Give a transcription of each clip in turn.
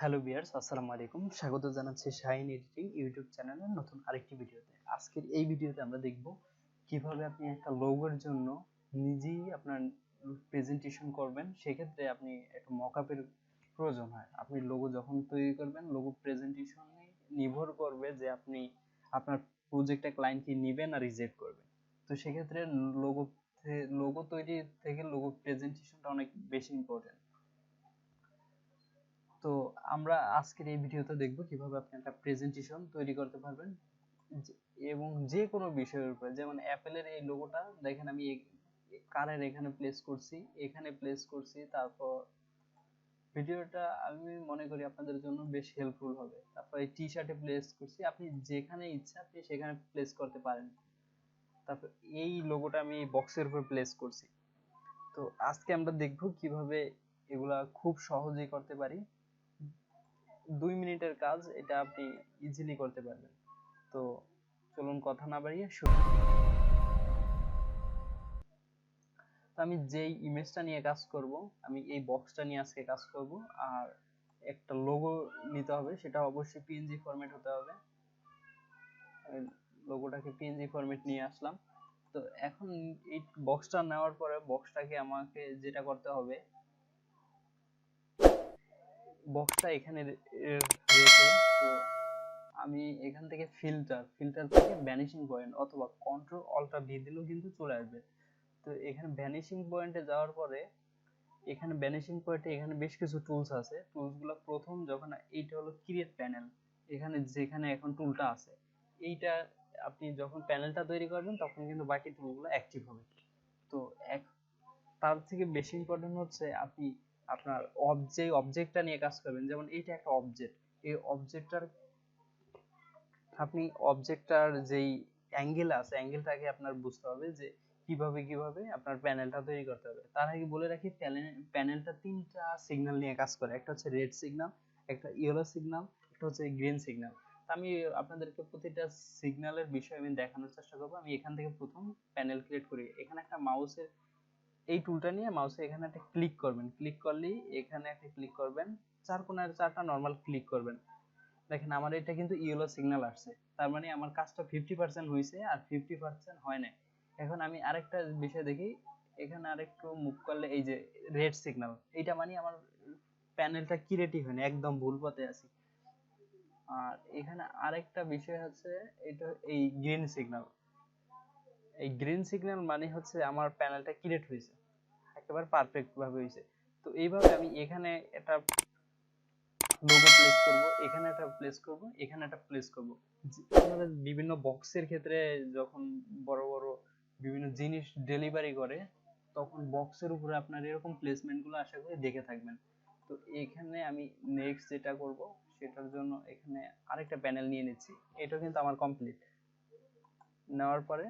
Hello viewers, আসসালামু আলাইকুম। স্বাগত জানাচ্ছি শাহিন এডিটিং ইউটিউব চ্যানেলের নতুন আরেকটি ভিডিওতে। আজকের এই ভিডিওতে আমরা দেখব কিভাবে আপনি একটা লোগোর জন্য নিজেই আপনার প্রেজেন্টেশন করবেন। সেক্ষেত্রে আপনি একটা মকআপের প্রয়োজন হয়। আপনি লোগো যখন তৈরি করবেন, লোগো প্রেজেন্টেশনে নির্ভর করবে যে আপনি আপনার প্রজেক্টটা ক্লায়েন্ট কি নিবেন আর রিজেক্ট করবে। তো সেক্ষেত্রে লোগো লোগো তৈরি থেকে লোগো প্রেজেন্টেশনটা অনেক বেশি ইম্পর্টেন্ট। তো আমরা আজকের এই ভিডিওতে দেখব কিভাবে আপনি একটা প্রেজেন্টেশন তৈরি করতে পারবেন এবং যে কোনো বিষয়ের উপরে। যেমন অ্যাপেলের এই লোগোটা দেখেন, আমি কারের এখানে প্লেস করছি, এখানে প্লেস করছি। তারপর ভিডিওটা আমি মনে করি আপনাদের জন্য বেশ হেল্পফুল হবে। তারপর এই টি শার্টে প্লেস করছি, আপনি যেখানে ইচ্ছা আপনি সেখানে প্লেস করতে পারেন। তারপর এই লোগোটা আমি বক্সের উপর প্লেস করছি। তো আজকে আমরা দেখব কিভাবে এগুলা খুব সহজেই করতে পারি। 2 মিনিটের কাজ, এটা আপনি ইজিলি করতে পারবেন। তো চলুন কথা না বাড়িয়ে শুরু। তো আমি যেই ইমেজটা নিয়ে কাজ করব, আমি এই বক্সটা নিয়ে আজকে কাজ করব। আর একটা লোগো নিতে হবে, সেটা অবশ্যই পিএনজি ফরম্যাট হতে হবে। লোগোটাকে পিএনজি ফরম্যাট নিয়ে আসলাম। তো এখন এই বক্সটা নেওয়ার পরে বক্সটাকে আমাকে যেটা করতে হবে, বক্সটা এখানে রেখে, তো আমি এখান থেকে ফিল্টার থেকে ভ্যানিশিং পয়েন্ট অথবা কন্ট্রোল অল্টার ভি দিলেও কিন্তু চলে আসবে। তো এখানে ভ্যানিশিং পয়েন্টে যাওয়ার পরে এখানে ভ্যানিশিং পয়েন্টে এখানে বেশ কিছু টুলস আছে। টুলসগুলো প্রথম যখন এইটা হলো ক্রিয়েট প্যানেল, এখানে যেখানে এখন টুলটা আছে, এইটা আপনি যখন প্যানেলটা তৈরি করবেন তখন কিন্তু বাকি টুলগুলো অ্যাক্টিভ হবে। তো তার থেকে বেশি ইম্পর্টেন্ট হচ্ছে আপনি আপনার অবজেক্টটা নিয়ে কাজ করবেন। যেমন এইটা একটা অবজেক্ট, এই অবজেক্টটার যেই অ্যাঙ্গেল আছে, অ্যাঙ্গেলটাকে আপনার বুঝতে হবে যে কিভাবে আপনার প্যানেলটা তৈরি করতে হবে। তার আগে বলে রাখি, প্যানেলটা তিনটা সিগন্যাল নিয়ে কাজ করে। একটা হচ্ছে রেড সিগন্যাল, একটা ইয়েলো সিগন্যাল, একটা হচ্ছে গ্রিন সিগন্যাল। আমি আপনাদেরকে প্রতিটা সিগন্যালের বিষয়ে আমি দেখানোর চেষ্টা করব। আমি এখান থেকে প্রথম প্যানেল ক্রিয়েট করি। এখানে একটা মাউসের এই টুলটা নিয়ে মাউসে এখানে একটা ক্লিক করবেন। ক্লিক করলেই এখানে একটা ক্লিক করবেন, চার কোণার চারটা নরমাল ক্লিক করবেন। দেখেন আমার এটা কিন্তু ইয়েলো সিগন্যাল আসছে, তার মানে আমার কাজটা 50% হয়েছে আর 50% হয় নাই। এখন আমি আরেকটা বিষয় দেখি, এখানে আরেকটু মুভ করলে এই যে রেড সিগন্যাল, এইটা মানে আমার প্যানেলটা ক্রিয়েটিভ হয়নি, একদম ভুল পথে আছি। আর এখানে আরেকটা বিষয় হচ্ছে, এটা এই গ্রিন সিগন্যাল। এই গ্রিন সিগন্যাল মানে হচ্ছে আমার প্যানেলটা ক্রিয়েট হয়েছে, একেবারে পারফেক্ট ভাবে হয়েছে। তো এইভাবে আমি এখানে একটা লোগো প্লেস করব, এখানে একটা প্লেস করব, এখানে একটা প্লেস করব। আমাদের বিভিন্ন বক্সের ক্ষেত্রে যখন বড় বড় বিভিন্ন জিনিস ডেলিভারি করে, তখন বক্সের উপরে আপনার এরকম প্লেসমেন্ট গুলো আশা করি দেখে থাকবেন। তো এখানে আমি নেক্সট যেটা করব, সেটার জন্য এখানে আরেকটা প্যানেল নিয়ে নিচ্ছি। এটা কিন্তু আমার কমপ্লিট। নেওয়ার পরে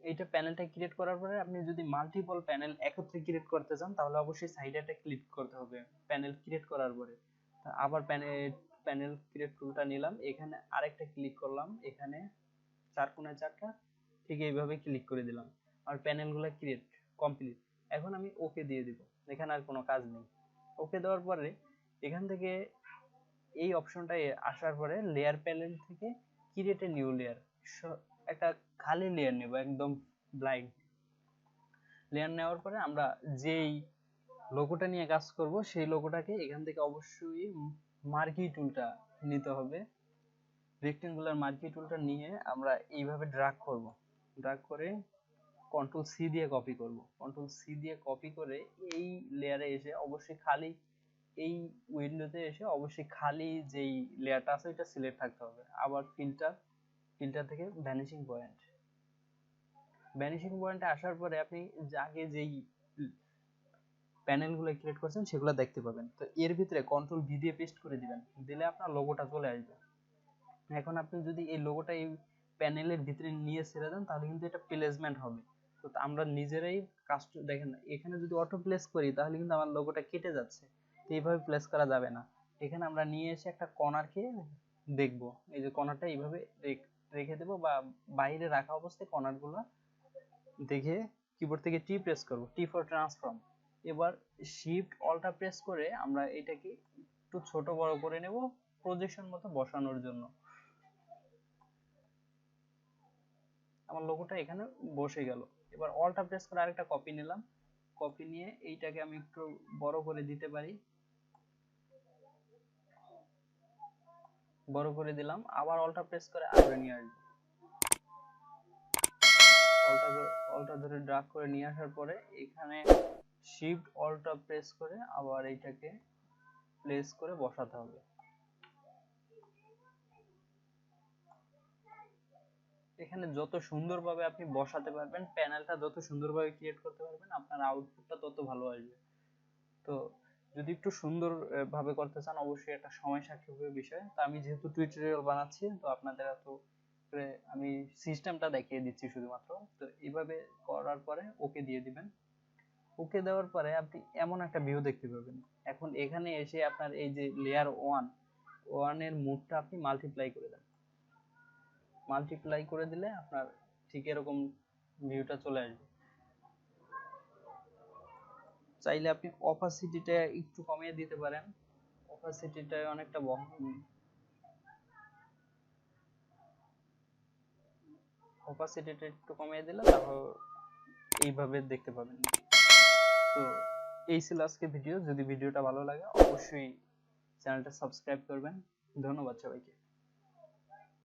এইটা প্যানেলটা ক্রিয়েট করার পরে আপনি যদি মাল্টিপল প্যানেল একত্রে ক্রিয়েট করতে চান, তাহলে অবশ্যই সাইডে একটা ক্লিক করতে হবে প্যানেল ক্রিয়েট করার পরে। আবার প্যানেল ক্রিয়েট টুলটা নিলাম, এখানে আরেকটা ক্লিক করলাম, এখানে চার কোণায় চারটা, ঠিক এইভাবে ক্লিক করে দিলাম। আর প্যানেলগুলো ক্রিয়েট কমপ্লিট। এখন আমি ওকে দিয়ে দিব, এখানে আর কোনো কাজ নেই। ওকে দেওয়ার পরে এখান থেকে এই অপশনটায় আসার পরে লেয়ার প্যানেল থেকে ক্রিয়েট এ নিউ লেয়ার, একটা খালি লেয়ার নেব, একদম ব্লাইন্ড লেয়ার। নেওয়ার পরে আমরা যেই লোগোটা নিয়ে কাজ করব, সেই লোগোটাকে এখান থেকে অবশ্যই মার্কি টুলটা নিতে হবে। রেক্টেঙ্গুলার মার্কি টুলটা নিয়ে আমরা এইভাবে ড্র্যাগ করব। ড্র্যাগ করে কন্ট্রোল সি দিয়ে কপি করব। কন্ট্রোল সি দিয়ে কপি করে এই লেয়ারে এসে অবশ্যই খালি, এই উইন্ডোতে এসে অবশ্যই খালি যেই লেয়ারটা আছে এটা সিলেক্ট থাকতে হবে। আবার ফিল্টার থেকে ভ্যানিশিং পয়েন্টে আসার পরে আপনি আগে যেই প্যানেলগুলো ক্রিয়েট করছেন সেগুলো দেখতে পাবেন। তো এর ভিতরে কন্ট্রোল ভি দিয়ে পেস্ট করে দিবেন, দিলে আপনার লোগোটা চলে আসবে। এখন আপনি যদি এই লোগোটা এই প্যানেলের ভিতরে নিয়ে ছেড়ে দেন, তাহলে কিন্তু এটা প্লেসমেন্ট হবে। তো আমরা নিজেরাই কাজটা দেখেন, এখানে যদি অটো প্লেস করি তাহলে কিন্তু আমার লোগোটা কেটে যাচ্ছে। তো এইভাবে প্লেস করা যাবে না। এখানে আমরা নিয়ে এসে একটা কর্নারকে দেখব, এই যে কর্নারটা এইভাবে রেখে দেব, বা বাইরে রাখা অবস্থায় কর্নারগুলো দেখে কিবোর্ড থেকে টি প্রেস করব, টি ফর ট্রান্সফর্ম। এবার শিফট অল্টা প্রেস করে আমরা এটাকে একটু ছোট বড় করে নেব প্রজেকশন মতো বসানোর জন্য। আমার লোগোটা এখানে বসে গেল। এবার অল্টা প্রেস করে আরেকটা কপি নিলাম, কপি নিয়ে এইটাকে আমি একটু বড় করে দিতে পারি, বড় করে দিলাম। আবার অল্টা প্রেস করে আবার নিয়ে আসবো, অল্টা ধরে ড্র্যাগ করে নিয়ে আসার পরে এখানে শিফট অল্টা প্রেস করে আবার এইটাকে প্লেস করে বসাতে হবে। এখানে যত সুন্দরভাবে আপনি বসাতে পারবেন, প্যানেলটা যত সুন্দরভাবে ক্রিয়েট করতে পারবেন, আপনার আউটপুটটা তত ভালো আসবে। তো যদি একটু সুন্দর ভাবে করতে চান, অবশ্যই একটা সময় সাপেক্ষ বিষয়। তো আমি যেহেতু টিউটোরিয়াল বানাচ্ছি, তো আপনাদের এত আমি সিস্টেমটা দেখিয়ে দিচ্ছি শুধুমাত্র। তো এইভাবে করার পরে ওকে দিয়ে দিবেন। ওকে দেওয়ার পরে আপনি এমন একটা ভিউ দেখতে পাবেন। এখন এখানে এসে আপনার এই যে লেয়ার ওয়ান এর মুডটা আপনি মাল্টিপ্লাই করে দেন। মাল্টিপ্লাই করে দিলে আপনার ঠিক এরকম ভিউটা চলে আসবে। চাইলে আপনি অপাসিটিটা একটু কমিয়ে দিতে পারেন, অপাসিটিটা অনেকটা অপাসিটিটা একটু কমিয়ে দিলে তাহলে এইভাবে দেখতে পাবেন। তো এই ছিল আজকে ভিডিও। যদি ভিডিওটা ভালো লাগে অবশ্যই চ্যানেলটা সাবস্ক্রাইব করবেন। ধন্যবাদ সবাইকে।